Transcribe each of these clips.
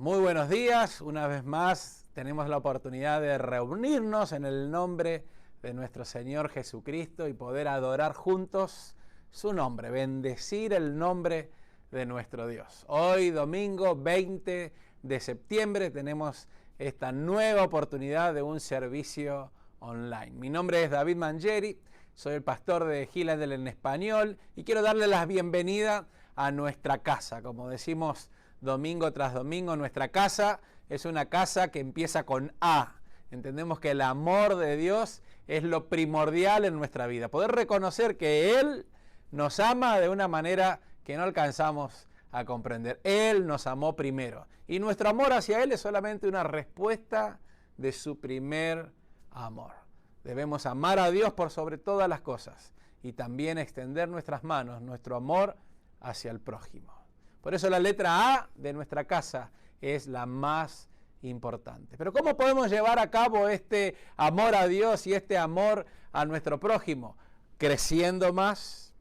Muy buenos días, una vez más tenemos la oportunidad de reunirnos en el nombre de nuestro Señor Jesucristo y poder adorar juntos su nombre, bendecir el nombre de nuestro Dios. Hoy domingo 20 de septiembre tenemos esta nueva oportunidad de un servicio online. Mi nombre es David Mangieri, soy el pastor de Hillsdale en español y quiero darle la bienvenida a nuestra casa. Como decimos domingo tras domingo, nuestra casa es una casa que empieza con A. Entendemos que el amor de Dios es lo primordial en nuestra vida. Poder reconocer que Él nos ama de una manera que no alcanzamos a comprender. Él nos amó primero. Y nuestro amor hacia Él es solamente una respuesta de su primer amor. Debemos amar a Dios por sobre todas las cosas y también extender nuestras manos, nuestro amor hacia el prójimo. Por eso la letra A de nuestra casa es la más importante. Pero ¿cómo podemos llevar a cabo este amor a Dios y este amor a nuestro prójimo? Creciendo más,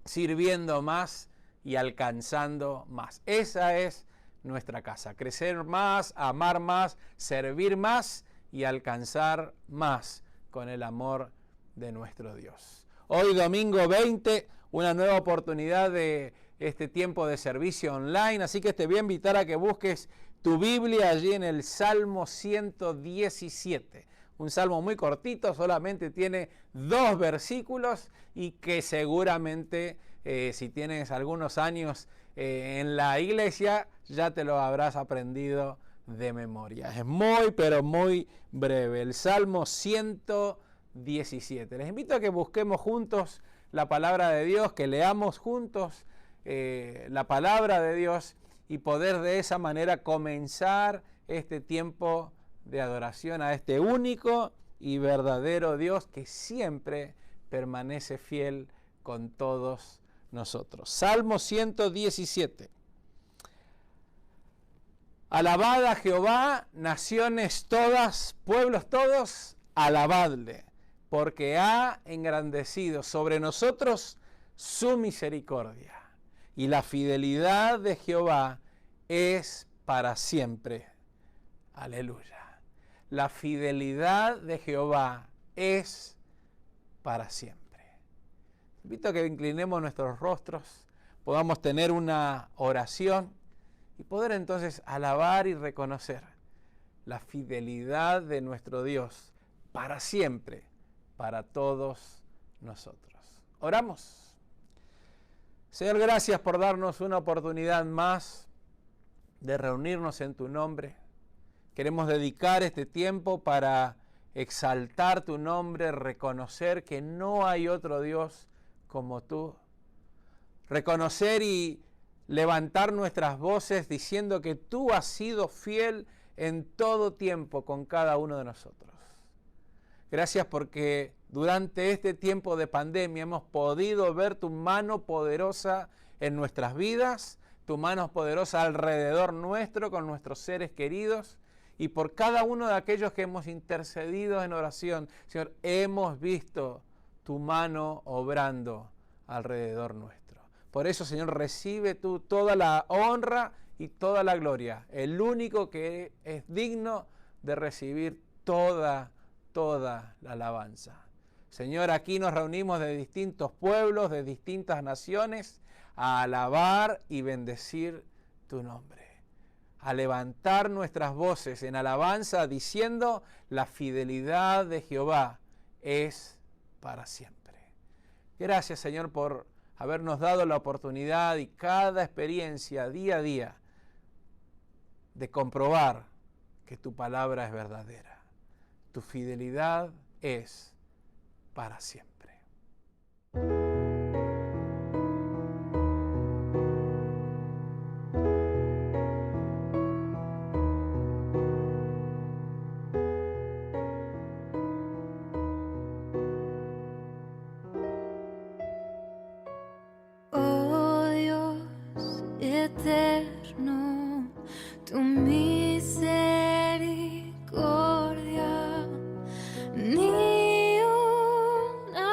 sirviendo más y alcanzando más. Esa es nuestra casa. Crecer más, amar más, servir más y alcanzar más con el amor de nuestro Dios. Hoy domingo 20, una nueva oportunidad de este tiempo de servicio online, así que te voy a invitar a que busques tu Biblia allí en el Salmo 117. Un salmo muy cortito, solamente tiene 2 versículos y que seguramente si tienes algunos años en la iglesia ya te lo habrás aprendido de memoria. Es muy, pero muy breve. El Salmo 117. Les invito a que busquemos juntos la palabra de Dios, que leamos juntos la palabra de Dios y poder de esa manera comenzar este tiempo de adoración a este único y verdadero Dios que siempre permanece fiel con todos nosotros. Salmo 117. Alabad a Jehová, naciones todas, pueblos todos, alabadle, porque ha engrandecido sobre nosotros su misericordia. Y la fidelidad de Jehová es para siempre. Aleluya. La fidelidad de Jehová es para siempre. Invito a que inclinemos nuestros rostros, podamos tener una oración y poder entonces alabar y reconocer la fidelidad de nuestro Dios para siempre, para todos nosotros. Oramos. Señor, gracias por darnos una oportunidad más de reunirnos en tu nombre. Queremos dedicar este tiempo para exaltar tu nombre, reconocer que no hay otro Dios como tú. Reconocer y levantar nuestras voces diciendo que tú has sido fiel en todo tiempo con cada uno de nosotros. Gracias porque durante este tiempo de pandemia hemos podido ver tu mano poderosa en nuestras vidas, tu mano poderosa alrededor nuestro con nuestros seres queridos y por cada uno de aquellos que hemos intercedido en oración. Señor, hemos visto tu mano obrando alrededor nuestro. Por eso, Señor, recibe tú toda la honra y toda la gloria, el único que es digno de recibir toda la alabanza. Señor, aquí nos reunimos de distintos pueblos, de distintas naciones, a alabar y bendecir tu nombre. A levantar nuestras voces en alabanza diciendo, la fidelidad de Jehová es para siempre. Gracias, Señor, por habernos dado la oportunidad y cada experiencia día a día de comprobar que tu palabra es verdadera. Tu fidelidad es para siempre. Oh Dios eterno, tu misericordia ni una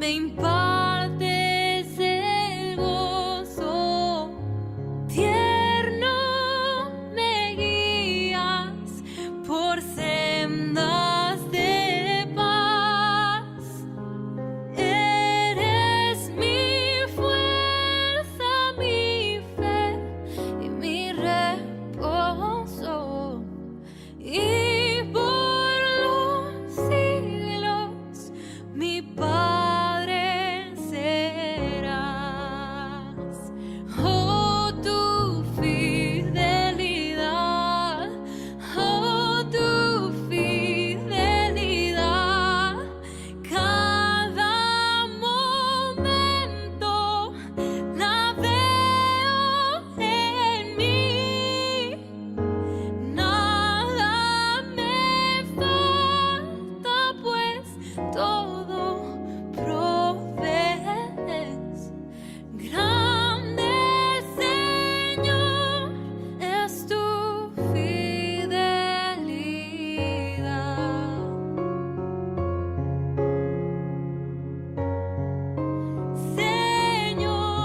me impartes el gozo tierno, me guías por sendas de paz. Eres mi fuerza, mi fe y mi reposo. Y por los siglos mi Padre serás. Oh, tu fidelidad, oh, tu fidelidad, cada momento la veo en mí. Nada me falta, pues todo provees. Grande, Señor, es tu fidelidad. Señor,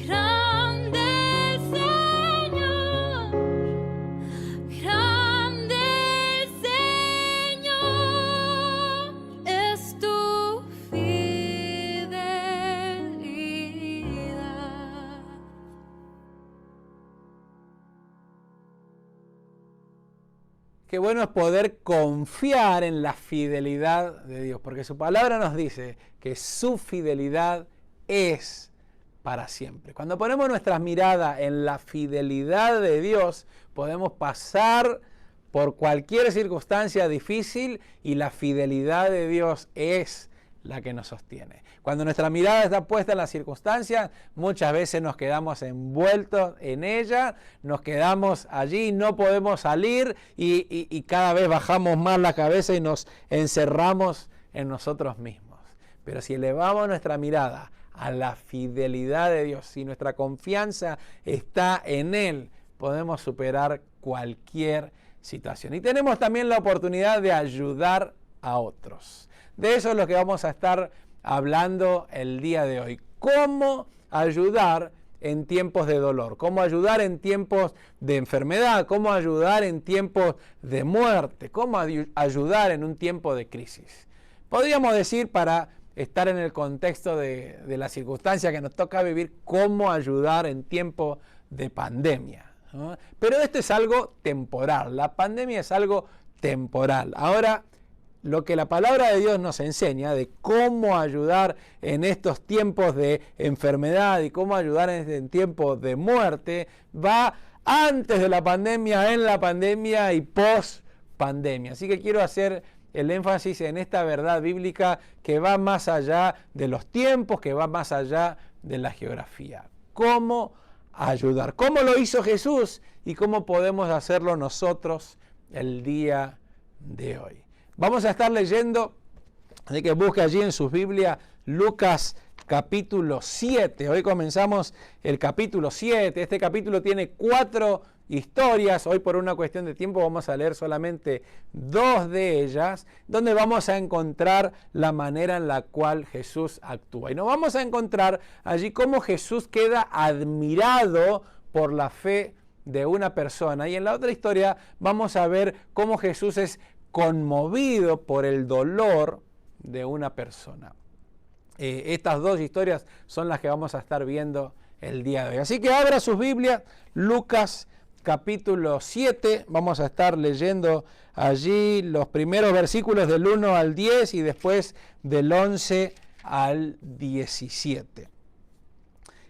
grande Señor, grande Señor, es tu fidelidad. Qué bueno es poder confiar en la fidelidad de Dios, porque su palabra nos dice que su fidelidad es para siempre. Cuando ponemos nuestras miradas en la fidelidad de Dios, podemos pasar por cualquier circunstancia difícil y la fidelidad de Dios es la que nos sostiene. Cuando nuestra mirada está puesta en las circunstancias, muchas veces nos quedamos envueltos en ella, nos quedamos allí, no podemos salir y cada vez bajamos más la cabeza y nos encerramos en nosotros mismos. Pero si elevamos nuestra mirada a la fidelidad de Dios, si nuestra confianza está en Él, podemos superar cualquier situación. Y tenemos también la oportunidad de ayudar a otros. De eso es lo que vamos a estar hablando el día de hoy. ¿Cómo ayudar en tiempos de dolor? ¿Cómo ayudar en tiempos de enfermedad? ¿Cómo ayudar en tiempos de muerte? ¿Cómo ayudar en un tiempo de crisis? Podríamos decir, para estar en el contexto de la circunstancia que nos toca vivir, cómo ayudar en tiempo de pandemia, ¿no? Pero esto es algo temporal. La pandemia es algo temporal. Ahora, lo que la palabra de Dios nos enseña de cómo ayudar en estos tiempos de enfermedad y cómo ayudar en tiempos de muerte va antes de la pandemia, en la pandemia y post pandemia. Así que quiero hacer el énfasis en esta verdad bíblica que va más allá de los tiempos, que va más allá de la geografía. ¿Cómo ayudar? ¿Cómo lo hizo Jesús y cómo podemos hacerlo nosotros el día de hoy? Vamos a estar leyendo, así que busque allí en sus Biblias Lucas capítulo 7. Hoy comenzamos el capítulo 7. Este capítulo tiene 4 historias. Hoy, por una cuestión de tiempo, vamos a leer solamente 2 de ellas, donde vamos a encontrar la manera en la cual Jesús actúa. Y nos vamos a encontrar allí cómo Jesús queda admirado por la fe de una persona. Y en la otra historia vamos a ver cómo Jesús es conmovido por el dolor de una persona. Estas 2 historias son las que vamos a estar viendo el día de hoy. Así que abra sus Biblias, Lucas capítulo 7, vamos a estar leyendo allí los primeros versículos del 1 al 10 y después del 11 al 17.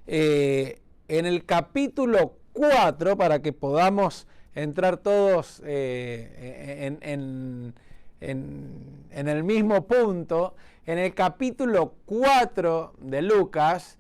En el capítulo 4, para que podamos entrar todos en el mismo punto, en el capítulo 4 de Lucas,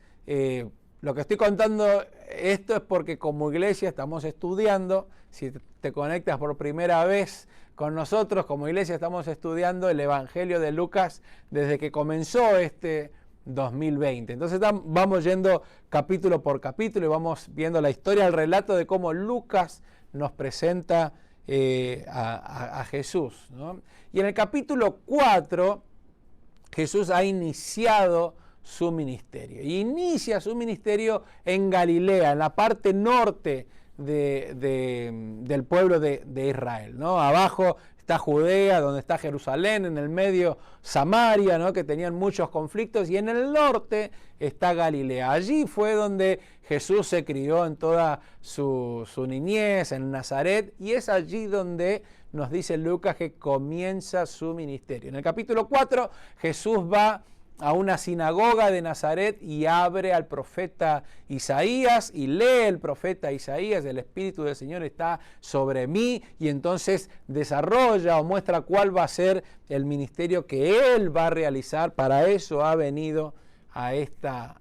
lo que estoy contando esto es porque como iglesia estamos estudiando, si te conectas por primera vez con nosotros, como iglesia estamos estudiando el Evangelio de Lucas desde que comenzó este 2020. Entonces vamos yendo capítulo por capítulo y vamos viendo la historia, el relato de cómo Lucas nos presenta a Jesús, ¿no? Y en el capítulo 4 Jesús ha iniciado su ministerio. Y inicia su ministerio en Galilea, en la parte norte del pueblo de Israel, ¿no? Abajo está Judea, donde está Jerusalén, en el medio Samaria, ¿no? Que tenían muchos conflictos, y en el norte está Galilea. Allí fue donde Jesús se crió en toda su niñez, en Nazaret, y es allí donde nos dice Lucas que comienza su ministerio. En el capítulo 4, Jesús va a una sinagoga de Nazaret y abre al profeta Isaías y lee el profeta Isaías: el Espíritu del Señor está sobre mí, y entonces desarrolla o muestra cuál va a ser el ministerio que él va a realizar. Para eso ha venido a esta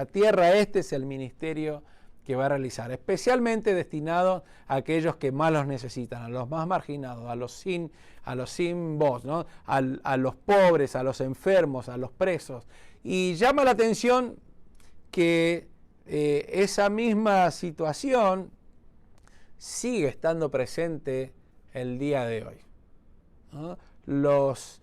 tierra. Este es el ministerio que va a realizar, especialmente destinado a aquellos que más los necesitan, a los más marginados, a los sin voz, ¿no? A los pobres, a los enfermos, a los presos. Y llama la atención que esa misma situación sigue estando presente el día de hoy, ¿no? Los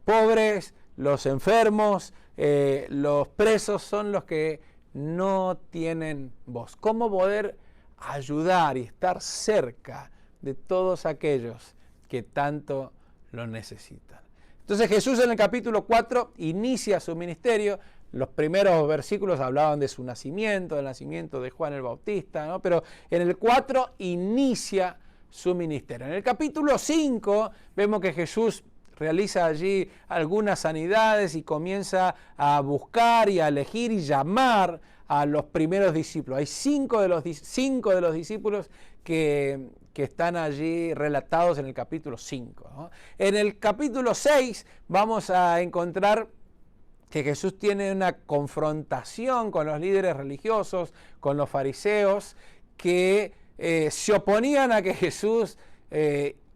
pobres, los enfermos, los presos son los que no tienen voz. ¿Cómo poder ayudar y estar cerca de todos aquellos que tanto lo necesitan? Entonces Jesús en el capítulo 4 inicia su ministerio. Los primeros versículos hablaban de su nacimiento, del nacimiento de Juan el Bautista, ¿no? Pero en el 4 inicia su ministerio. En el capítulo 5 vemos que Jesús realiza allí algunas sanidades y comienza a buscar y a elegir y llamar a los primeros discípulos. Hay cinco de los discípulos que están allí relatados en el capítulo 5, ¿no? En el capítulo 6 vamos a encontrar que Jesús tiene una confrontación con los líderes religiosos, con los fariseos, que se oponían a que Jesús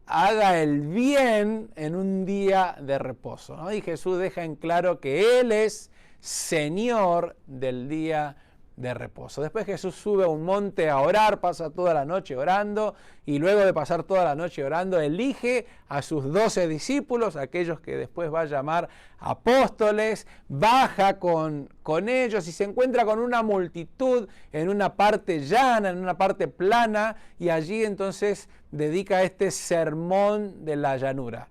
haga el bien en un día de reposo, ¿no? Y Jesús deja en claro que Él es Señor del día de reposo. Después Jesús sube a un monte a orar, pasa toda la noche orando, y luego de pasar toda la noche orando, elige a sus 12 discípulos, aquellos que después va a llamar apóstoles, baja con ellos y se encuentra con una multitud en una parte llana, en una parte plana, y allí entonces dedica este sermón de la llanura.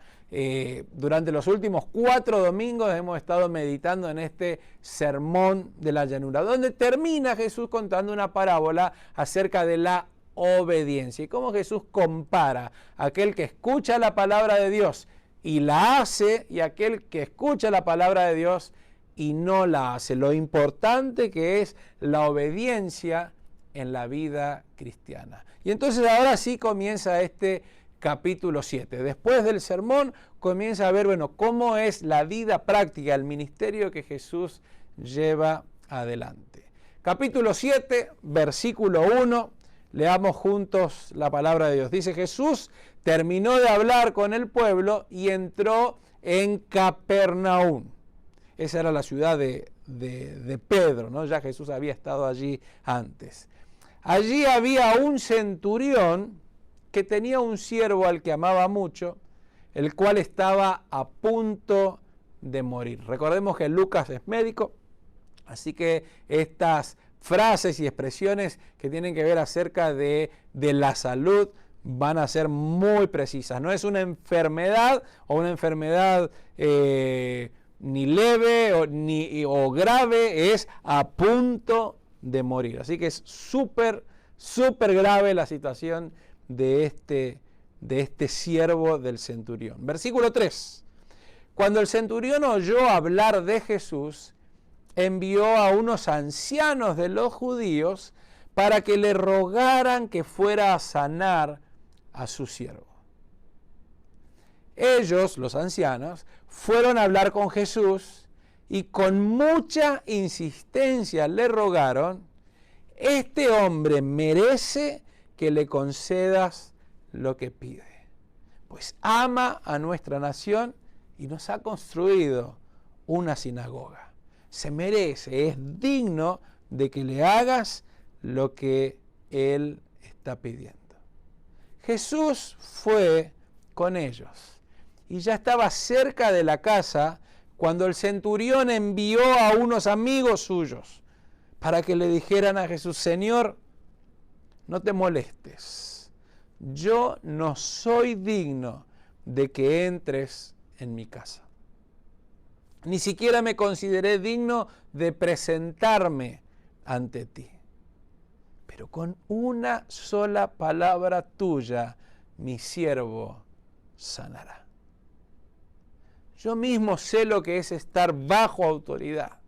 Durante los últimos 4 domingos hemos estado meditando en este sermón de la llanura, donde termina Jesús contando una parábola acerca de la obediencia y cómo Jesús compara a aquel que escucha la palabra de Dios y la hace, y aquel que escucha la palabra de Dios y no la hace. Lo importante que es la obediencia en la vida cristiana. Y entonces ahora sí comienza este capítulo 7. Después del sermón comienza a ver, cómo es la vida práctica, el ministerio que Jesús lleva adelante. Capítulo 7, versículo 1, leamos juntos la palabra de Dios. Dice: Jesús terminó de hablar con el pueblo y entró en Capernaum. Esa era la ciudad de Pedro, ¿no? Ya Jesús había estado allí antes. Allí había un centurión que tenía un siervo al que amaba mucho, el cual estaba a punto de morir. Recordemos que Lucas es médico, así que estas frases y expresiones que tienen que ver acerca de la salud van a ser muy precisas. No es una enfermedad o una enfermedad ni leve o grave, es a punto de morir. Así que es súper grave la situación de este siervo del centurión. Versículo 3. Cuando el centurión oyó hablar de Jesús, envió a unos ancianos de los judíos para que le rogaran que fuera a sanar a su siervo. Ellos, los ancianos, fueron a hablar con Jesús y con mucha insistencia le rogaron: este hombre merece que le concedas lo que pide, pues ama a nuestra nación y nos ha construido una sinagoga. Se merece, es digno de que le hagas lo que él está pidiendo. Jesús fue con ellos y ya estaba cerca de la casa cuando el centurión envió a unos amigos suyos para que le dijeran a Jesús: Señor, no te molestes, yo no soy digno de que entres en mi casa. Ni siquiera me consideré digno de presentarme ante ti. Pero con una sola palabra tuya, mi siervo sanará. Yo mismo sé lo que es estar bajo autoridad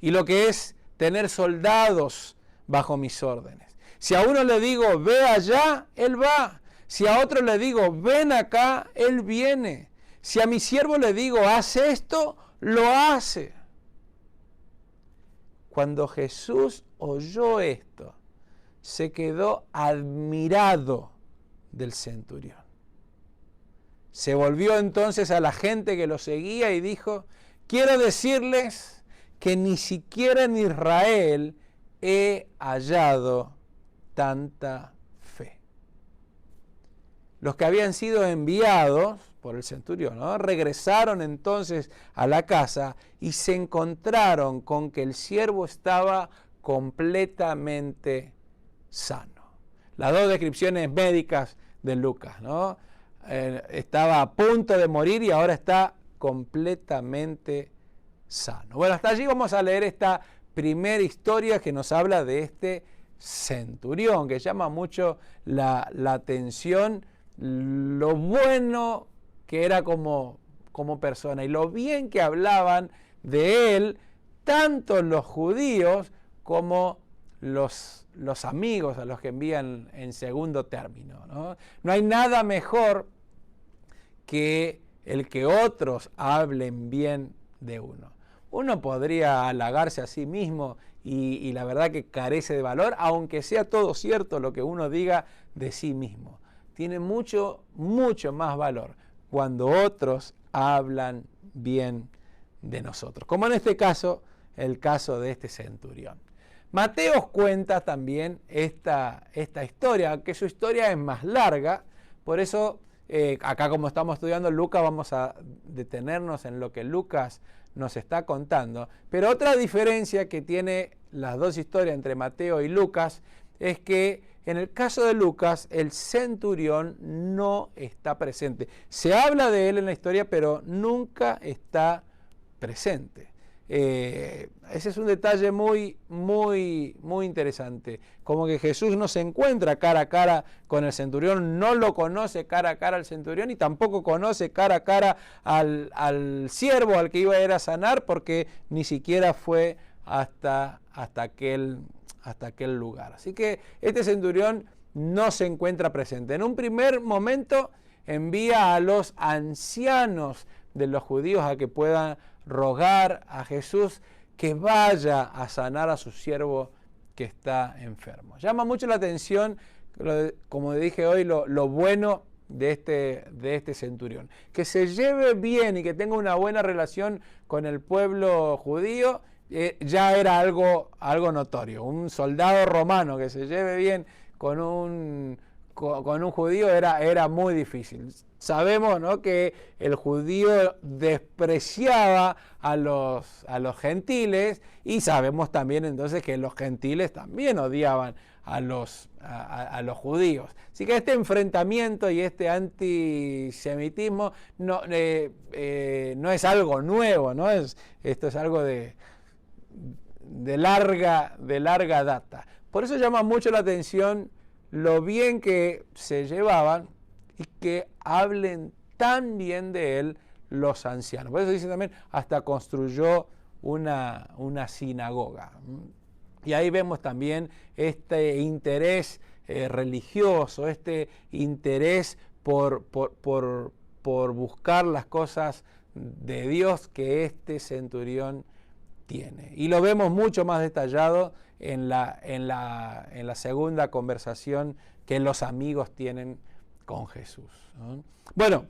y lo que es tener soldados bajo mis órdenes. Si a uno le digo, ve allá, él va. Si a otro le digo, ven acá, él viene. Si a mi siervo le digo, haz esto, lo hace. Cuando Jesús oyó esto, se quedó admirado del centurión. Se volvió entonces a la gente que lo seguía y dijo: quiero decirles que ni siquiera en Israel he hallado tanta fe. Los que habían sido enviados por el centurión, ¿no?, regresaron entonces a la casa y se encontraron con que el siervo estaba completamente sano. Las dos descripciones médicas de Lucas, ¿no? Estaba a punto de morir y ahora está completamente sano. Bueno, hasta allí vamos a leer esta primera historia que nos habla de este centurión, que llama mucho la atención, lo bueno que era como persona y lo bien que hablaban de él, tanto los judíos como los amigos a los que envían en segundo término, ¿no? No hay nada mejor que el que otros hablen bien de uno. Uno podría halagarse a sí mismo y la verdad que carece de valor, aunque sea todo cierto lo que uno diga de sí mismo. Tiene mucho, mucho más valor cuando otros hablan bien de nosotros, como en este caso, el caso de este centurión. Mateo cuenta también esta historia, que su historia es más larga, por eso acá, como estamos estudiando Lucas, vamos a detenernos en lo que Lucas nos está contando. Pero otra diferencia que tiene las dos historias entre Mateo y Lucas es que en el caso de Lucas el centurión no está presente. Se habla de él en la historia, pero nunca está presente. Ese es un detalle muy, muy, muy interesante. Como que Jesús no se encuentra cara a cara con el centurión, no lo conoce cara a cara al centurión y tampoco conoce cara a cara al siervo al que iba a ir a sanar, porque ni siquiera fue hasta aquel lugar. Así que este centurión no se encuentra presente. En un primer momento envía a los ancianos de los judíos a que puedan rogar a Jesús que vaya a sanar a su siervo que está enfermo. Llama mucho la atención, como dije hoy, lo bueno de este centurión. Que se lleve bien y que tenga una buena relación con el pueblo judío, ya era algo notorio. Un soldado romano que se lleve bien con un judío era muy difícil. Sabemos, ¿no?, que el judío despreciaba a los gentiles, y sabemos también entonces que los gentiles también odiaban a los judíos. Así que este enfrentamiento y este antisemitismo no es algo nuevo, ¿no? Esto es algo de larga data. Por eso llama mucho la atención lo bien que se llevaban y que hablen tan bien de él los ancianos. Por eso dice también, hasta construyó una sinagoga. Y ahí vemos también este interés religioso, este interés por buscar las cosas de Dios que este centurión tiene. Y lo vemos mucho más detallado en la segunda conversación que los amigos tienen con Jesús, ¿no? Bueno,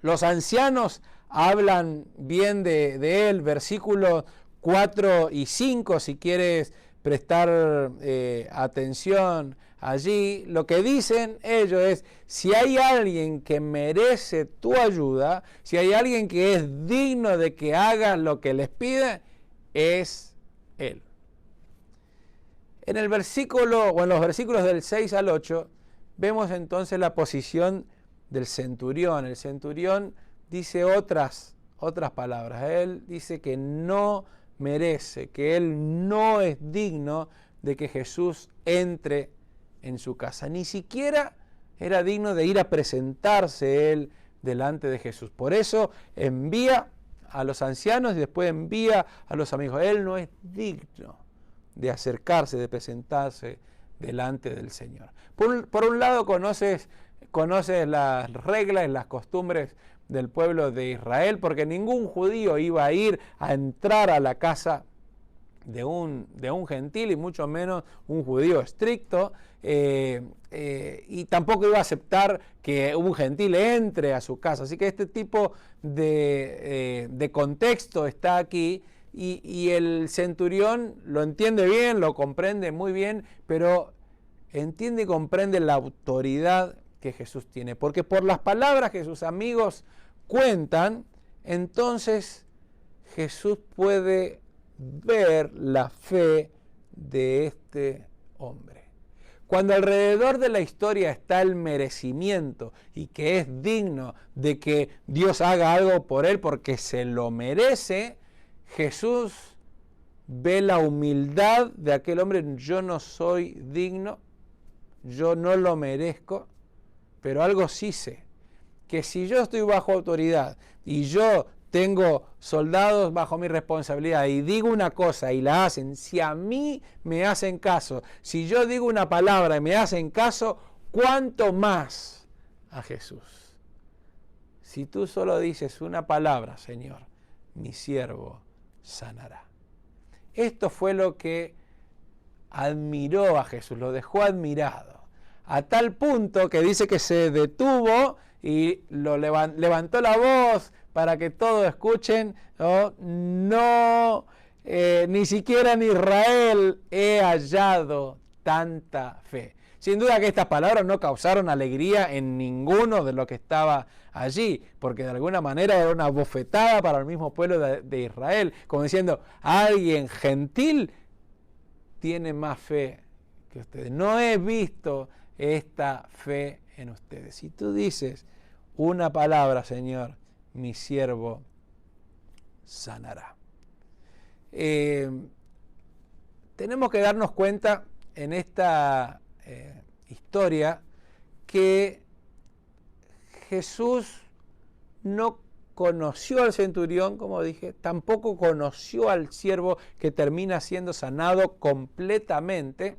los ancianos hablan bien de él, versículos 4 y 5, si quieres prestar atención allí, lo que dicen ellos es, si hay alguien que merece tu ayuda, si hay alguien que es digno de que hagas lo que les pide, es Él. En el versículo, o en los versículos del 6 al 8, vemos entonces la posición del centurión. El centurión dice otras palabras. Él dice que no merece, que él no es digno de que Jesús entre en su casa. Ni siquiera era digno de ir a presentarse él delante de Jesús. Por eso envía a los ancianos y después envía a los amigos. Él no es digno de acercarse, de presentarse delante del Señor. Por un lado conoces las reglas, las costumbres del pueblo de Israel, porque ningún judío iba a ir a entrar a la casa de un gentil, y mucho menos un judío estricto, y tampoco iba a aceptar que un gentil entre a su casa. Así que este tipo de contexto está aquí, y el centurión lo entiende bien, lo comprende muy bien, pero entiende y comprende la autoridad que Jesús tiene, porque por las palabras que sus amigos cuentan, entonces Jesús puede ver la fe de este hombre. Cuando alrededor de la historia está el merecimiento y que es digno de que Dios haga algo por él porque se lo merece, Jesús ve la humildad de aquel hombre. Yo no soy digno, yo no lo merezco, pero algo sí sé, que si yo estoy bajo autoridad y yo tengo soldados bajo mi responsabilidad y digo una cosa y la hacen, si a mí me hacen caso, si yo digo una palabra y me hacen caso, ¿cuánto más a Jesús? Si tú solo dices una palabra, Señor, mi siervo sanará. Esto fue lo que admiró a Jesús, lo dejó admirado, a tal punto que dice que se detuvo y levantó la voz para que todos escuchen, ni siquiera en Israel he hallado tanta fe. Sin duda que estas palabras no causaron alegría en ninguno de los que estaba allí, porque de alguna manera era una bofetada para el mismo pueblo de Israel, como diciendo, alguien gentil tiene más fe que ustedes. No he visto esta fe en ustedes. Si tú dices una palabra, Señor, mi siervo sanará. Tenemos que darnos cuenta en esta historia que Jesús no conoció al centurión, como dije, tampoco conoció al siervo que termina siendo sanado completamente,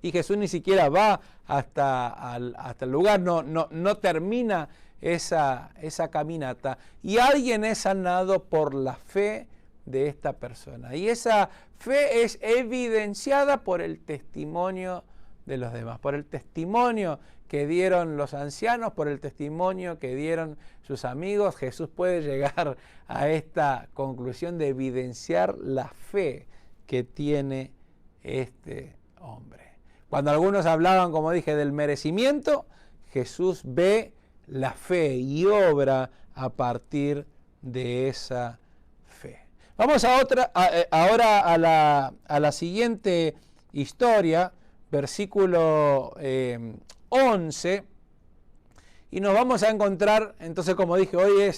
y Jesús ni siquiera va hasta el lugar, no termina esa caminata, y alguien es sanado por la fe de esta persona, y esa fe es evidenciada por el testimonio de los demás, por el testimonio que dieron los ancianos, por el testimonio que dieron sus amigos. Jesús puede llegar a esta conclusión de evidenciar la fe que tiene este hombre. Cuando algunos hablaban, como dije, del merecimiento, Jesús ve la fe y obra a partir de esa fe. Vamos ahora a la siguiente historia, versículo 11, y nos vamos a encontrar, entonces, como dije, hoy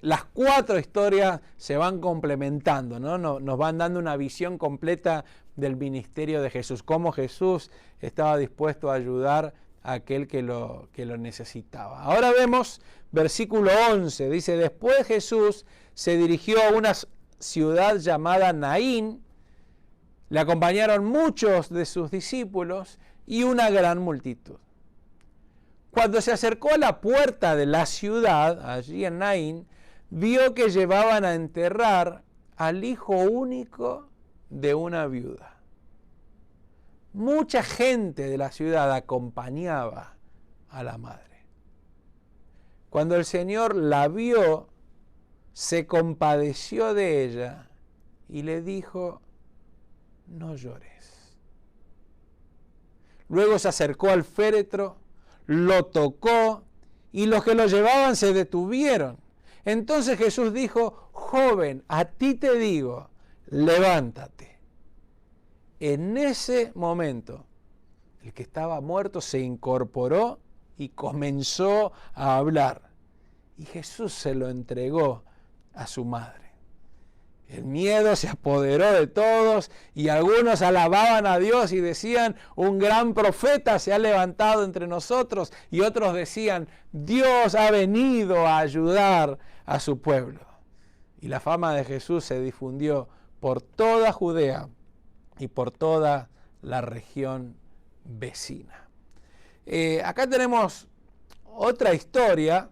las 4 historias se van complementando, ¿no? Nos van dando una visión completa del ministerio de Jesús, cómo Jesús estaba dispuesto a ayudar a aquel que lo necesitaba. Ahora vemos versículo 11, dice, después Jesús se dirigió a una ciudad llamada Naín, le acompañaron muchos de sus discípulos y una gran multitud. Cuando se acercó a la puerta de la ciudad, allí en Naín, vio que llevaban a enterrar al hijo único de una viuda. Mucha gente de la ciudad acompañaba a la madre. Cuando el Señor la vio, se compadeció de ella y le dijo, no llores. Luego se acercó al féretro, lo tocó y los que lo llevaban se detuvieron. Entonces Jesús dijo: joven, a ti te digo, levántate. En ese momento, el que estaba muerto se incorporó y comenzó a hablar. Y Jesús se lo entregó a su madre. El miedo se apoderó de todos y algunos alababan a Dios y decían: un gran profeta se ha levantado entre nosotros. Y otros decían: Dios ha venido a ayudar a su pueblo. Y la fama de Jesús se difundió por toda Judea y por toda la región vecina. Acá tenemos otra historia.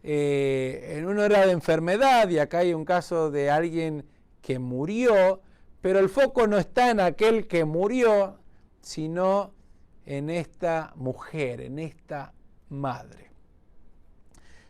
En uno era de enfermedad y acá hay un caso de alguien que murió, pero el foco no está en aquel que murió, sino en esta mujer, en esta madre.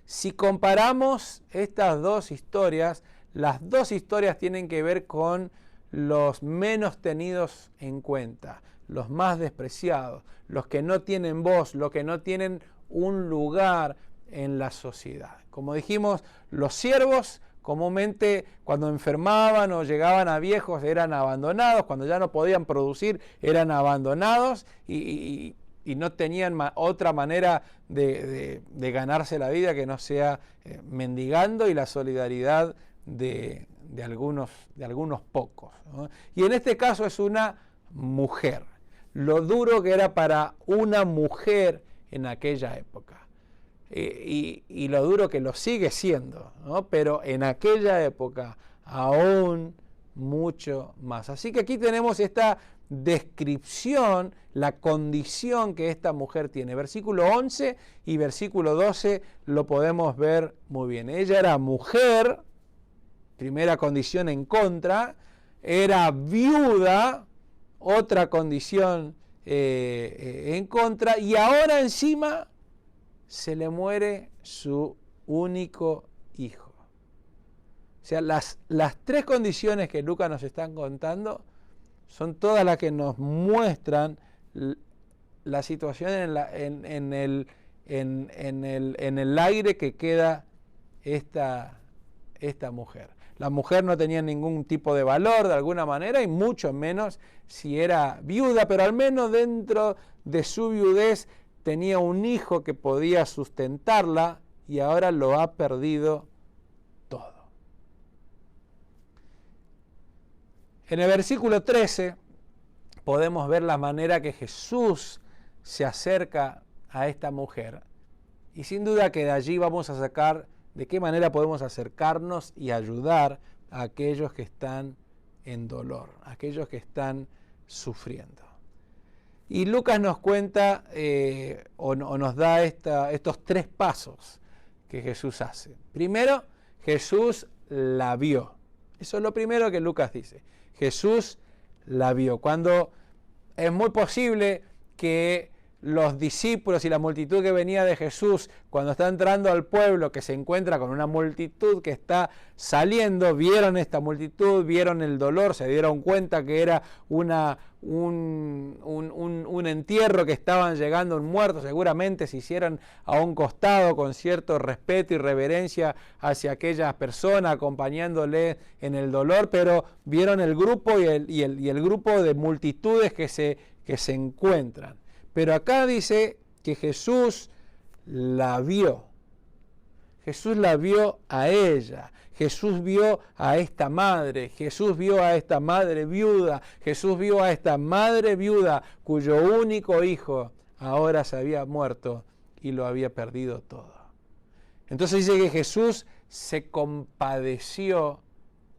Si comparamos estas dos historias, las dos historias tienen que ver con los menos tenidos en cuenta, los más despreciados, los que no tienen voz, los que no tienen un lugar en la sociedad. Como dijimos, los siervos comúnmente cuando enfermaban o llegaban a viejos eran abandonados, cuando ya no podían producir eran abandonados y no tenían otra manera de ganarse la vida que no sea mendigando y la solidaridad de algunos pocos, ¿no? Y en este caso es una mujer. Lo duro que era para una mujer en aquella época. Y lo duro que lo sigue siendo, ¿no? Pero en aquella época aún mucho más. Así que aquí tenemos esta descripción, la condición que esta mujer tiene. Versículo 11 y versículo 12 lo podemos ver muy bien. Ella era mujer, primera condición en contra, era viuda, otra condición en contra, y ahora encima se le muere su único hijo. O sea, las tres condiciones que Lucas nos está contando son todas las que nos muestran la situación en el aire que queda esta mujer. La mujer no tenía ningún tipo de valor de alguna manera y mucho menos si era viuda, pero al menos dentro de su viudez tenía un hijo que podía sustentarla y ahora lo ha perdido todo. En el versículo 13 podemos ver la manera que Jesús se acerca a esta mujer. Y sin duda que de allí vamos a sacar de qué manera podemos acercarnos y ayudar a aquellos que están en dolor, a aquellos que están sufriendo. Y Lucas nos cuenta o nos da estos tres pasos que Jesús hace. Primero, Jesús la vio. Eso es lo primero que Lucas dice. Jesús la vio. Cuando es muy posible que los discípulos y la multitud que venía de Jesús, cuando está entrando al pueblo, que se encuentra con una multitud que está saliendo, vieron esta multitud, vieron el dolor, se dieron cuenta que era un entierro, que estaban llegando un muerto, seguramente se hicieron a un costado con cierto respeto y reverencia hacia aquellas personas, acompañándole en el dolor, pero vieron el grupo y el grupo de multitudes que se encuentran. Pero acá dice que Jesús la vio. Jesús la vio a ella. Jesús vio a esta madre. Jesús vio a esta madre viuda. Jesús vio a esta madre viuda cuyo único hijo ahora se había muerto y lo había perdido todo. Entonces dice que Jesús se compadeció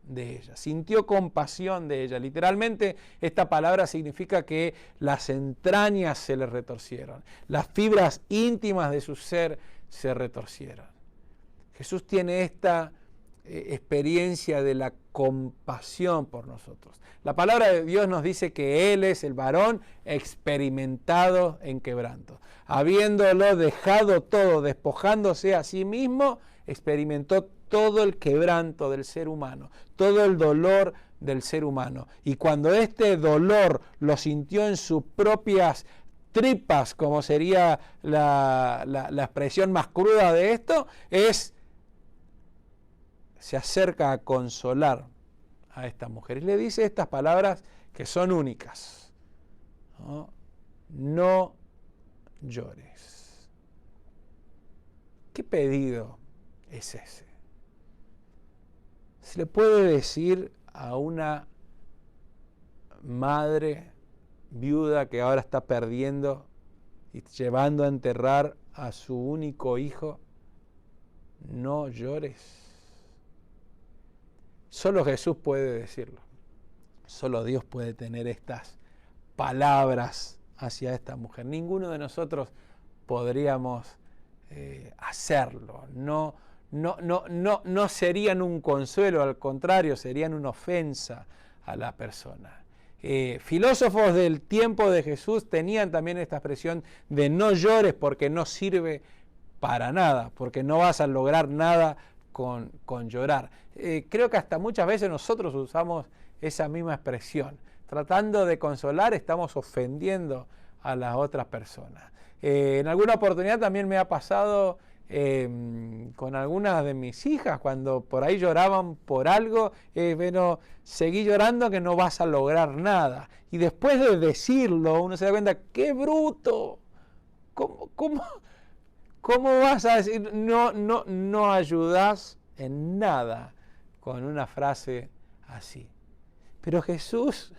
de ella, sintió compasión de ella. Literalmente esta palabra significa que las entrañas se le retorcieron, las fibras íntimas de su ser se retorcieron. Jesús tiene esta experiencia de la compasión por nosotros. La palabra de Dios nos dice que Él es el varón experimentado en quebranto. Habiéndolo dejado todo, despojándose a sí mismo, experimentó todo el quebranto del ser humano, todo el dolor del ser humano. Y cuando este dolor lo sintió en sus propias tripas, como sería la expresión más cruda de esto, se acerca a consolar a esta mujer y le dice estas palabras que son únicas. No llores. ¿Qué pedido es ese? Se le puede decir a una madre viuda que ahora está perdiendo y llevando a enterrar a su único hijo: no llores. Solo Jesús puede decirlo. Solo Dios puede tener estas palabras hacia esta mujer. Ninguno de nosotros podríamos hacerlo. No serían un consuelo, al contrario, serían una ofensa a la persona. Filósofos del tiempo de Jesús tenían también esta expresión de no llores porque no sirve para nada, porque no vas a lograr nada con llorar. Creo que hasta muchas veces nosotros usamos esa misma expresión. Tratando de consolar, estamos ofendiendo a las otras personas. En alguna oportunidad también me ha pasado con algunas de mis hijas, cuando por ahí lloraban por algo, bueno, seguí llorando que no vas a lograr nada. Y después de decirlo, uno se da cuenta, ¡qué bruto! ¿Cómo vas a decir? No ayudás en nada con una frase así. Pero Jesús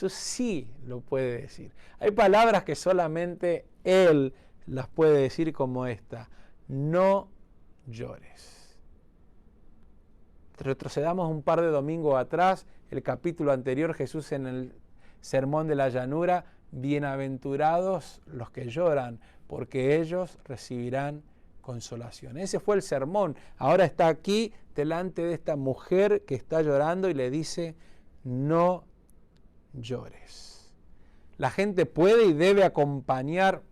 sí lo puede decir. Hay palabras que solamente Él las puede decir, como esta: no llores. Retrocedamos un par de domingos atrás, el capítulo anterior, Jesús en el Sermón de la Llanura: bienaventurados los que lloran, porque ellos recibirán consolación. Ese fue el sermón. Ahora está aquí delante de esta mujer que está llorando y le dice: no llores. La gente puede y debe acompañar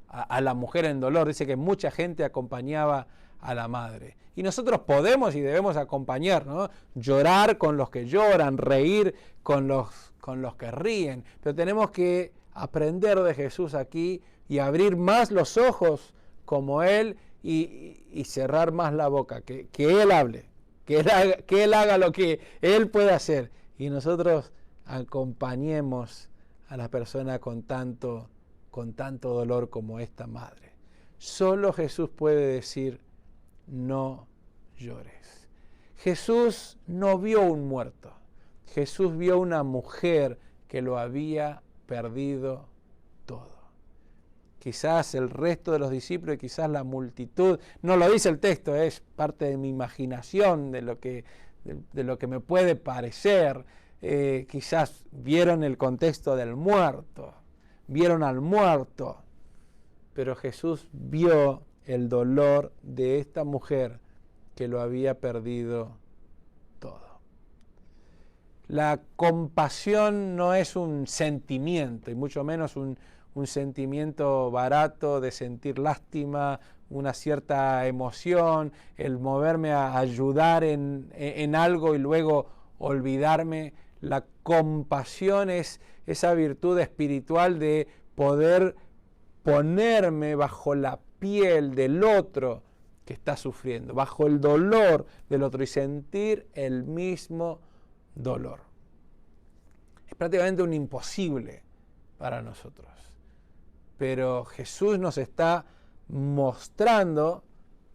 a la mujer en dolor. Dice que mucha gente acompañaba a la madre. Y nosotros podemos y debemos acompañar, ¿no? Llorar con los que lloran, reír con los que ríen. Pero tenemos que aprender de Jesús aquí y abrir más los ojos como Él y cerrar más la boca. Que Él hable, que Él haga lo que Él puede hacer. Y nosotros acompañemos a la persona con tanto dolor como esta madre. Solo Jesús puede decir: no llores. Jesús no vio un muerto. Jesús vio una mujer que lo había perdido todo. Quizás el resto de los discípulos y quizás la multitud, no lo dice el texto, es parte de mi imaginación, de lo que me puede parecer. Quizás vieron el contexto del muerto, vieron al muerto, pero Jesús vio el dolor de esta mujer que lo había perdido todo. La compasión no es un sentimiento, y mucho menos un sentimiento barato de sentir lástima, una cierta emoción, el moverme a ayudar en algo y luego olvidarme. La compasión es esa virtud espiritual de poder ponerme bajo la piel del otro que está sufriendo, bajo el dolor del otro y sentir el mismo dolor. Es prácticamente un imposible para nosotros. Pero Jesús nos está mostrando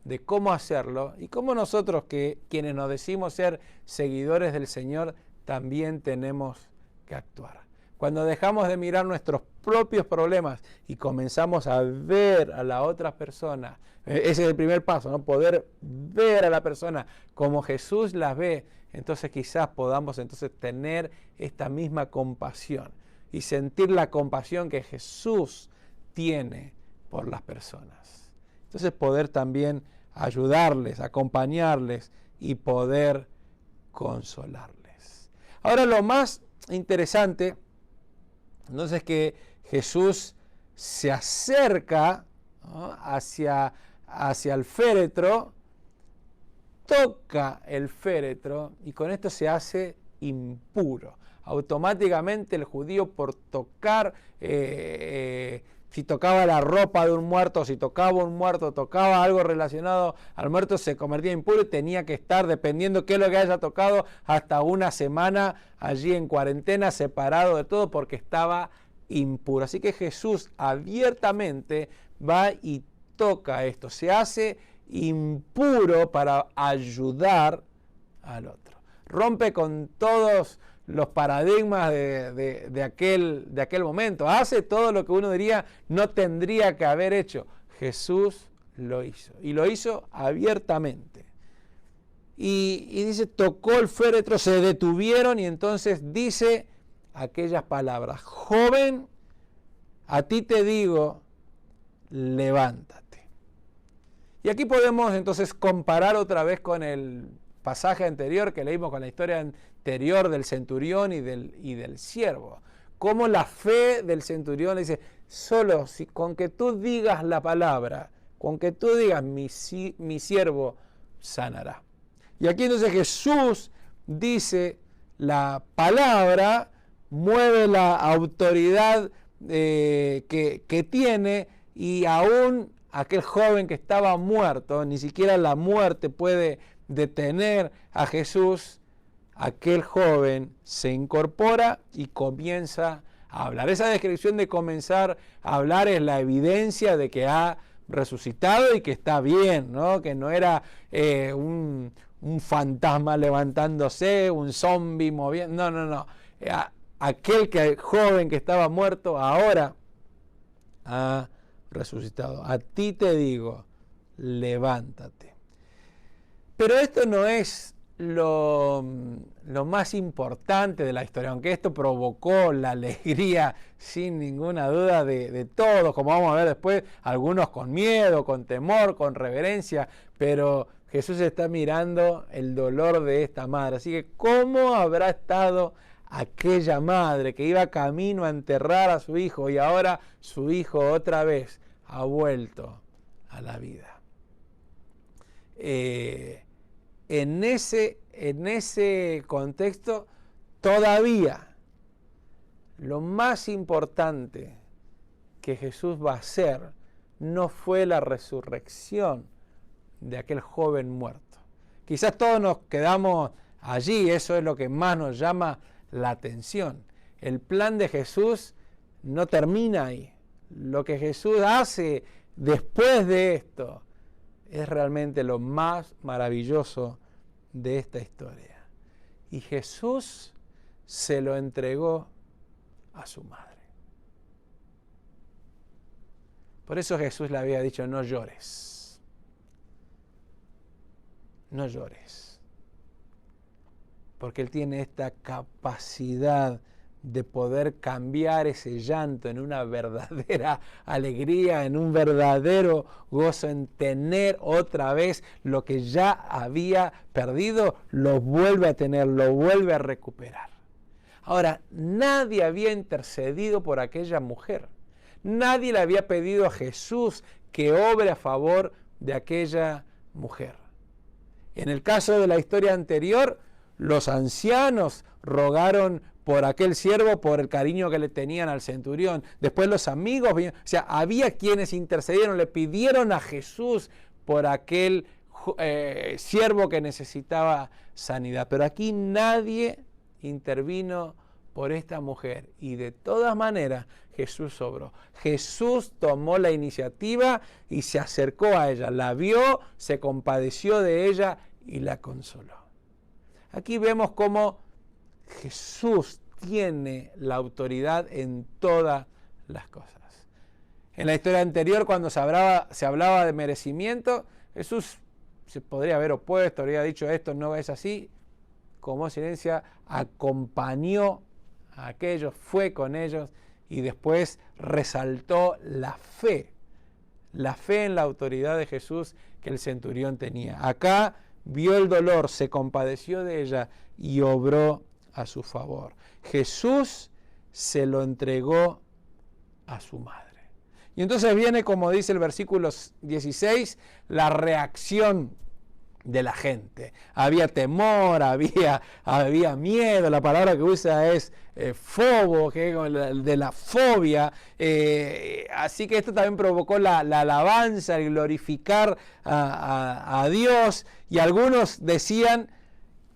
de cómo hacerlo y cómo nosotros, quienes nos decimos ser seguidores del Señor, también tenemos que actuar. Cuando dejamos de mirar nuestros propios problemas y comenzamos a ver a la otra persona, ese es el primer paso, ¿no? Poder ver a la persona como Jesús las ve, entonces quizás podamos tener esta misma compasión y sentir la compasión que Jesús tiene por las personas. Entonces poder también ayudarles, acompañarles y poder consolarles. Ahora, lo más interesante, entonces, es que Jesús se acerca, ¿no?, hacia el féretro, toca el féretro y con esto se hace impuro. automáticamente el judío por tocar, si tocaba la ropa de un muerto, si tocaba un muerto, tocaba algo relacionado al muerto, se convertía en impuro y tenía que estar, dependiendo qué es lo que haya tocado, hasta una semana allí en cuarentena, separado de todo, porque estaba impuro. Así que Jesús abiertamente va y toca esto, se hace impuro para ayudar al otro. Rompe con todos los paradigmas de aquel momento. Hace todo lo que uno diría no tendría que haber hecho. Jesús lo hizo. Y lo hizo abiertamente. Y dice, tocó el féretro, se detuvieron y entonces dice aquellas palabras. Joven, a ti te digo, levántate. Y aquí podemos entonces comparar otra vez con el pasaje anterior que leímos, con la historia anterior del centurión y del siervo. Cómo la fe del centurión le dice, solo si con que tú digas la palabra, con que tú digas mi siervo sanará. Y aquí entonces Jesús dice la palabra, mueve la autoridad que tiene, y aún aquel joven que estaba muerto, ni siquiera la muerte puede detener a Jesús, aquel joven se incorpora y comienza a hablar. Esa descripción de comenzar a hablar es la evidencia de que ha resucitado y que está bien, ¿no? Que no era un fantasma levantándose, un zombi moviendo, no. Aquel joven que estaba muerto ahora ha resucitado. A ti te digo, levántate. Pero esto no es lo más importante de la historia, aunque esto provocó la alegría sin ninguna duda de todos, como vamos a ver después, algunos con miedo, con temor, con reverencia, pero Jesús está mirando el dolor de esta madre. Así que, ¿cómo habrá estado aquella madre que iba camino a enterrar a su hijo y ahora su hijo otra vez ha vuelto a la vida? En ese contexto, todavía lo más importante que Jesús va a hacer no fue la resurrección de aquel joven muerto. Quizás todos nos quedamos allí, eso es lo que más nos llama la atención. El plan de Jesús no termina ahí. Lo que Jesús hace después de esto es realmente lo más maravilloso de esta historia. Y Jesús se lo entregó a su madre. Por eso Jesús le había dicho, no llores. No llores. Porque Él tiene esta capacidad de poder cambiar ese llanto en una verdadera alegría, en un verdadero gozo, en tener otra vez lo que ya había perdido, lo vuelve a tener, lo vuelve a recuperar. Ahora, nadie había intercedido por aquella mujer. Nadie le había pedido a Jesús que obre a favor de aquella mujer. En el caso de la historia anterior, los ancianos rogaron por aquel siervo, por el cariño que le tenían al centurión. Después los amigos, o sea, había quienes intercedieron, le pidieron a Jesús por aquel siervo que necesitaba sanidad. Pero aquí nadie intervino por esta mujer. Y de todas maneras, Jesús obró. Jesús tomó la iniciativa y se acercó a ella. La vio, se compadeció de ella y la consoló. Aquí vemos cómo Jesús tiene la autoridad en todas las cosas. En la historia anterior, cuando se hablaba de merecimiento, Jesús se podría haber opuesto, habría dicho esto no es así. Como silencia, acompañó a aquellos, fue con ellos y después resaltó la fe en la autoridad de Jesús que el centurión tenía. Acá vio el dolor, se compadeció de ella y obró a su favor. Jesús se lo entregó a su madre. Y entonces viene, como dice el versículo 16, la reacción de la gente. Había temor, había miedo. La palabra que usa es fobo, que es de la fobia. Así que esto también provocó la alabanza, el glorificar a Dios. Y algunos decían,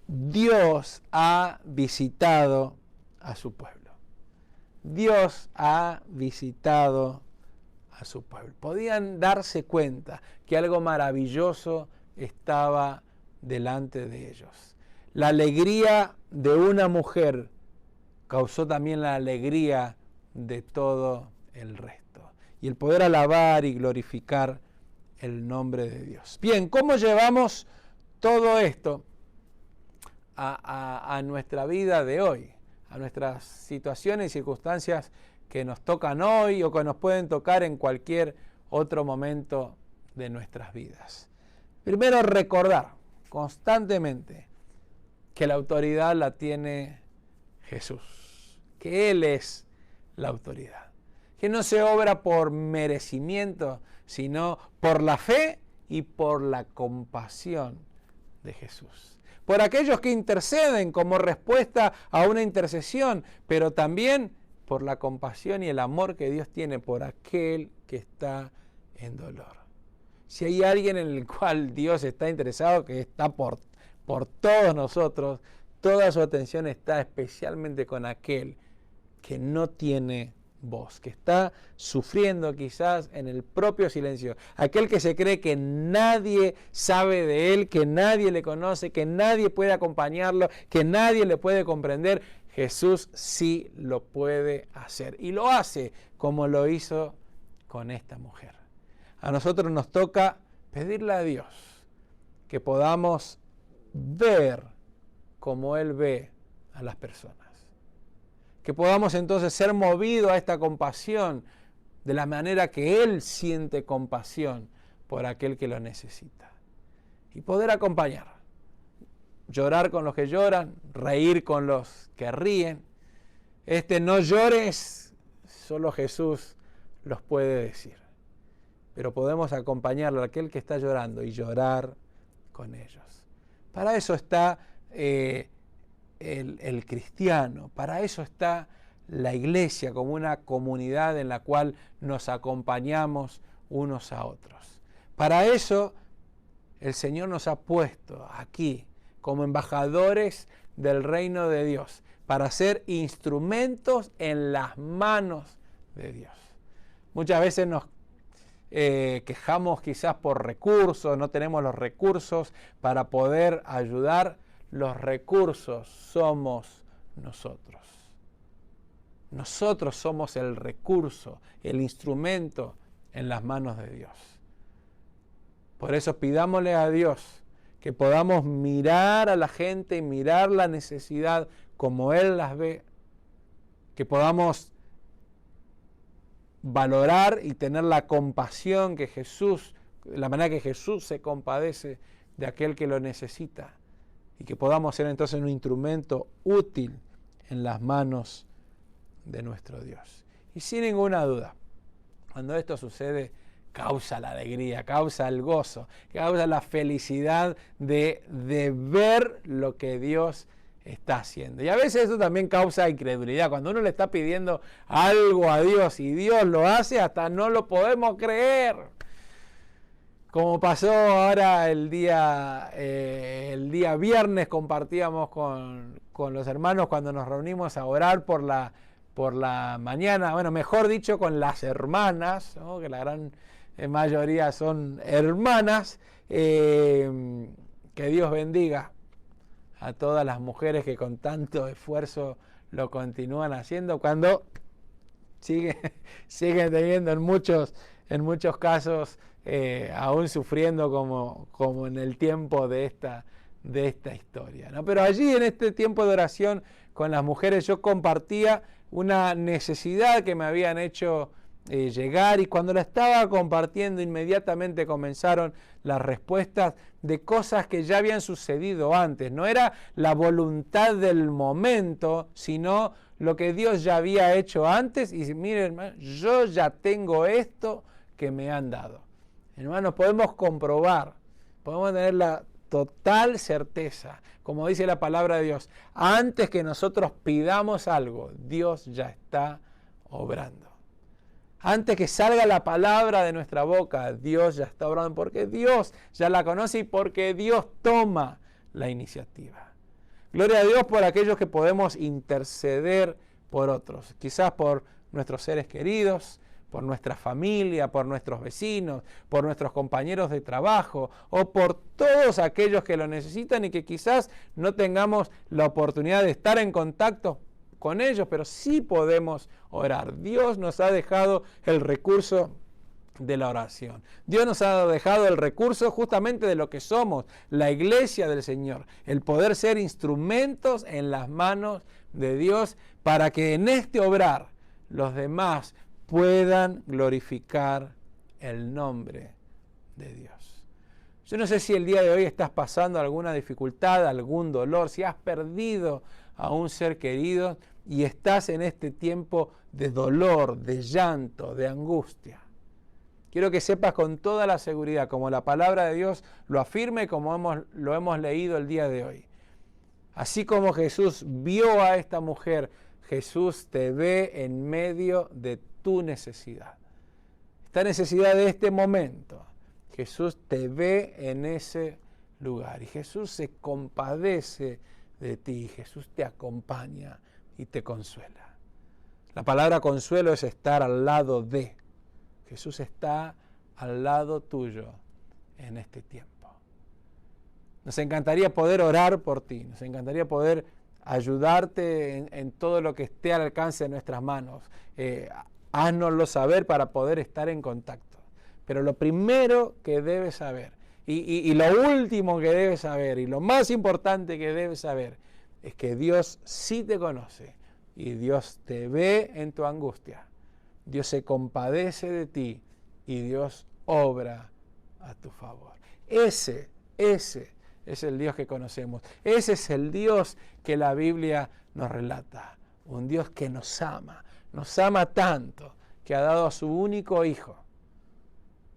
Dios ha visitado a su pueblo. Dios ha visitado a su pueblo. Podían darse cuenta que algo maravilloso estaba delante de ellos. La alegría de una mujer causó también la alegría de todo el resto. Y el poder alabar y glorificar el nombre de Dios. Bien, ¿cómo llevamos todo esto a nuestra vida de hoy? A nuestras situaciones y circunstancias que nos tocan hoy o que nos pueden tocar en cualquier otro momento de nuestras vidas. Primero, recordar constantemente que la autoridad la tiene Jesús, que Él es la autoridad, que no se obra por merecimiento, sino por la fe y por la compasión de Jesús. Por aquellos que interceden como respuesta a una intercesión, pero también por la compasión y el amor que Dios tiene por aquel que está en dolor. Si hay alguien en el cual Dios está interesado, que está por todos nosotros, toda su atención está especialmente con aquel que no tiene voz, que está sufriendo quizás en el propio silencio, aquel que se cree que nadie sabe de él, que nadie le conoce, que nadie puede acompañarlo, que nadie le puede comprender. Jesús sí lo puede hacer y lo hace como lo hizo con esta mujer. A nosotros nos toca pedirle a Dios que podamos ver como Él ve a las personas. Que podamos entonces ser movidos a esta compasión de la manera que Él siente compasión por aquel que lo necesita. Y poder acompañar. Llorar con los que lloran, reír con los que ríen. No llores, solo Jesús los puede decir. Pero podemos acompañarlo a aquel que está llorando y llorar con ellos. Para eso está el cristiano, para eso está la iglesia como una comunidad en la cual nos acompañamos unos a otros. Para eso el Señor nos ha puesto aquí como embajadores del reino de Dios, para ser instrumentos en las manos de Dios. Muchas veces nos quejamos quizás por recursos, no tenemos los recursos para poder ayudar. Los recursos somos nosotros. Nosotros somos el recurso, el instrumento en las manos de Dios. Por eso pidámosle a Dios que podamos mirar a la gente y mirar la necesidad como Él las ve, que podamos valorar y tener la compasión que Jesús, la manera que Jesús se compadece de aquel que lo necesita, y que podamos ser entonces un instrumento útil en las manos de nuestro Dios. Y sin ninguna duda, cuando esto sucede, causa la alegría, causa el gozo, causa la felicidad de ver lo que Dios está haciendo. Y a veces eso también causa incredulidad. Cuando uno le está pidiendo algo a Dios y Dios lo hace, hasta no lo podemos creer. Como pasó ahora el día viernes, compartíamos con los hermanos cuando nos reunimos a orar por la mañana, bueno, mejor dicho, con las hermanas, ¿no? Que la gran mayoría son hermanas. Que Dios bendiga a todas las mujeres que con tanto esfuerzo lo continúan haciendo, cuando siguen teniendo en muchos casos, aún sufriendo como en el tiempo de esta historia, ¿no? Pero allí en este tiempo de oración con las mujeres yo compartía una necesidad que me habían hecho llegar, y cuando la estaba compartiendo inmediatamente comenzaron las respuestas de cosas que ya habían sucedido antes. No era la voluntad del momento, sino lo que Dios ya había hecho antes. Y miren, hermano, yo ya tengo esto que me han dado. Hermanos, podemos comprobar, podemos tener total certeza, como dice la palabra de Dios, antes que nosotros pidamos algo, Dios ya está obrando. Antes que salga la palabra de nuestra boca, Dios ya está obrando, porque Dios ya la conoce y porque Dios toma la iniciativa. Gloria a Dios por aquellos que podemos interceder por otros, quizás por nuestros seres queridos, por nuestra familia, por nuestros vecinos, por nuestros compañeros de trabajo o por todos aquellos que lo necesitan y que quizás no tengamos la oportunidad de estar en contacto con ellos, pero sí podemos orar. Dios nos ha dejado el recurso de la oración. Dios nos ha dejado el recurso justamente de lo que somos, la iglesia del Señor, el poder ser instrumentos en las manos de Dios para que en este obrar los demás puedan glorificar el nombre de Dios. Yo no sé si el día de hoy estás pasando alguna dificultad, algún dolor, si has perdido a un ser querido y estás en este tiempo de dolor, de llanto, de angustia. Quiero que sepas con toda la seguridad, como la palabra de Dios lo afirma y como lo hemos leído el día de hoy. Así como Jesús vio a esta mujer, Jesús te ve en medio de tu necesidad. Esta necesidad de este momento, Jesús te ve en ese lugar y Jesús se compadece de ti, Jesús te acompaña y te consuela. La palabra consuelo es estar al lado de. Jesús está al lado tuyo en este tiempo. Nos encantaría poder orar por ti, nos encantaría poder ayudarte en todo lo que esté al alcance de nuestras manos. Háznoslo saber para poder estar en contacto. Pero lo primero que debes saber, y lo último que debes saber, y lo más importante que debes saber, es que Dios sí te conoce y Dios te ve en tu angustia. Dios se compadece de ti y Dios obra a tu favor. Ese es el Dios que conocemos. Ese es el Dios que la Biblia nos relata. Un Dios que nos ama tanto que ha dado a su único Hijo.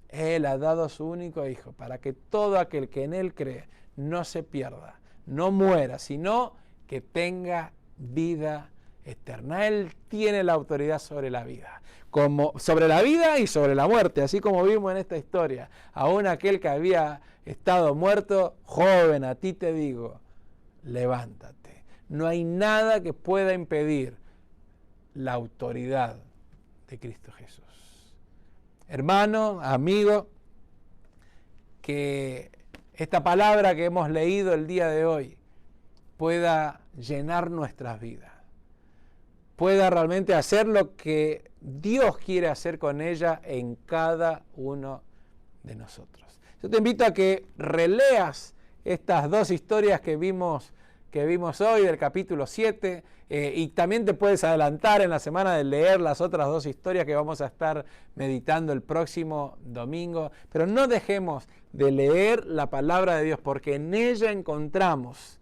Él ha dado a su único Hijo para que todo aquel que en Él cree no se pierda, no muera, sino que tenga vida eterna. Él tiene la autoridad sobre la vida, sobre la vida y sobre la muerte, así como vimos en esta historia. Aún aquel que había estado muerto, joven, a ti te digo, levántate. No hay nada que pueda impedir la autoridad de Cristo Jesús. Hermano, amigo, que esta palabra que hemos leído el día de hoy pueda llenar nuestras vidas, pueda realmente hacer lo que Dios quiere hacer con ella en cada uno de nosotros. Yo te invito a que releas estas dos historias que vimos hoy del capítulo 7 y también te puedes adelantar en la semana de leer las otras dos historias que vamos a estar meditando el próximo domingo, pero no dejemos de leer la palabra de Dios porque en ella encontramos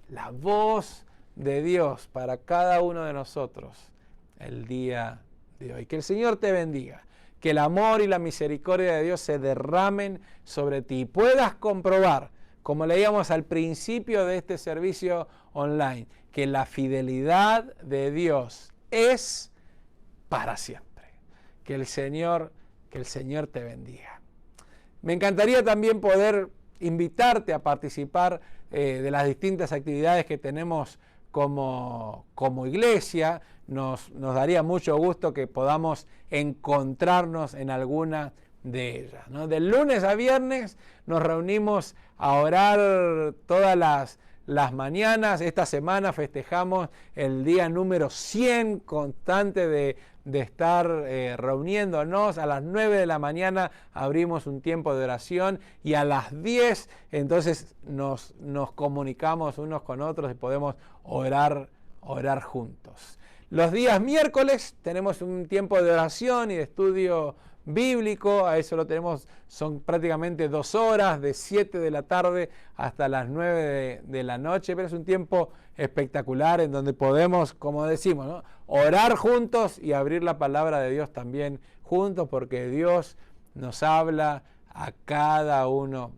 la voz de Dios para cada uno de nosotros el día de hoy. Que el Señor te bendiga, que el amor y la misericordia de Dios se derramen sobre ti y puedas comprobar, como leíamos al principio de este servicio online, que la fidelidad de Dios es para siempre. Que el Señor te bendiga. Me encantaría también poder invitarte a participar de las distintas actividades que tenemos como iglesia. Nos daría mucho gusto que podamos encontrarnos en alguna de ellas, ¿no? De lunes a viernes nos reunimos a orar todas las mañanas. Esta semana festejamos el día número 100 constante de estar reuniéndonos. A las 9 de la mañana abrimos un tiempo de oración y a las 10 entonces nos comunicamos unos con otros y podemos orar juntos. Los días miércoles tenemos un tiempo de oración y de estudio bíblico. A eso lo tenemos, son prácticamente 2 horas, de 7 de la tarde hasta las 9 de la noche, pero es un tiempo espectacular en donde podemos, como decimos, ¿no?, orar juntos y abrir la palabra de Dios también juntos, porque Dios nos habla a cada uno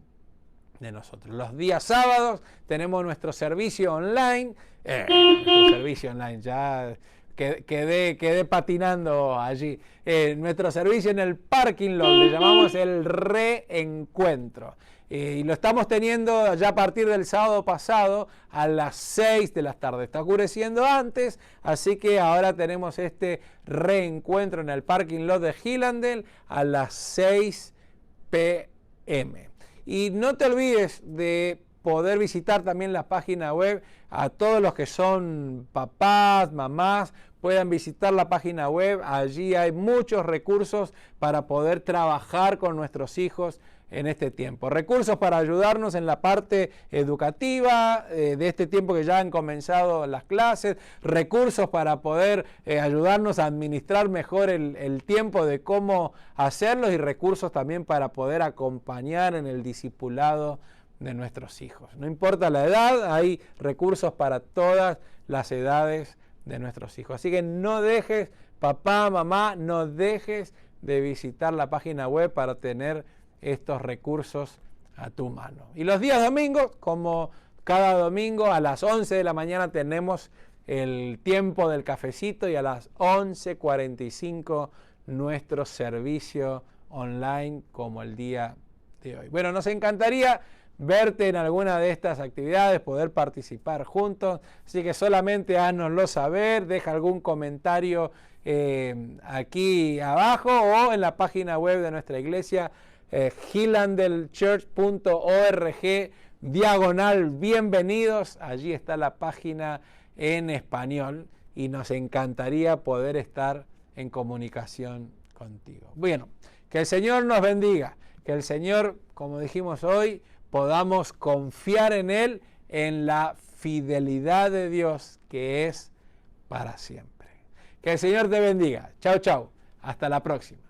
de nosotros. Los días sábados tenemos nuestro servicio online. Nuestro servicio online, ya quedé patinando allí. Nuestro servicio en el parking lot, le llamamos el reencuentro. Y lo estamos teniendo ya a partir del sábado pasado a las 6 de la tarde. Está oscureciendo antes, así que ahora tenemos este reencuentro en el parking lot de Hillandale a las 6 p.m. Y no te olvides de poder visitar también la página web. A todos los que son papás, mamás, puedan visitar la página web. Allí hay muchos recursos para poder trabajar con nuestros hijos en este tiempo. Recursos para ayudarnos en la parte educativa de este tiempo que ya han comenzado las clases. Recursos para poder ayudarnos a administrar mejor el tiempo de cómo hacerlos. Y recursos también para poder acompañar en el discipulado de nuestros hijos. No importa la edad, hay recursos para todas las edades de nuestros hijos. Así que no dejes, papá, mamá, no dejes de visitar la página web para tener estos recursos a tu mano. Y los días domingos, como cada domingo a las 11 de la mañana tenemos el tiempo del cafecito y a las 11:45 nuestro servicio online como el día de hoy. Bueno, nos encantaría verte en alguna de estas actividades, poder participar juntos, así que solamente háznoslo saber, deja algún comentario aquí abajo o en la página web de nuestra iglesia, hillandelchurch.org/bienvenidos, allí está la página en español y nos encantaría poder estar en comunicación contigo. Bueno, que el Señor nos bendiga, que el Señor, como dijimos hoy, podamos confiar en Él, en la fidelidad de Dios que es para siempre. Que el Señor te bendiga. Chao, chao. Hasta la próxima.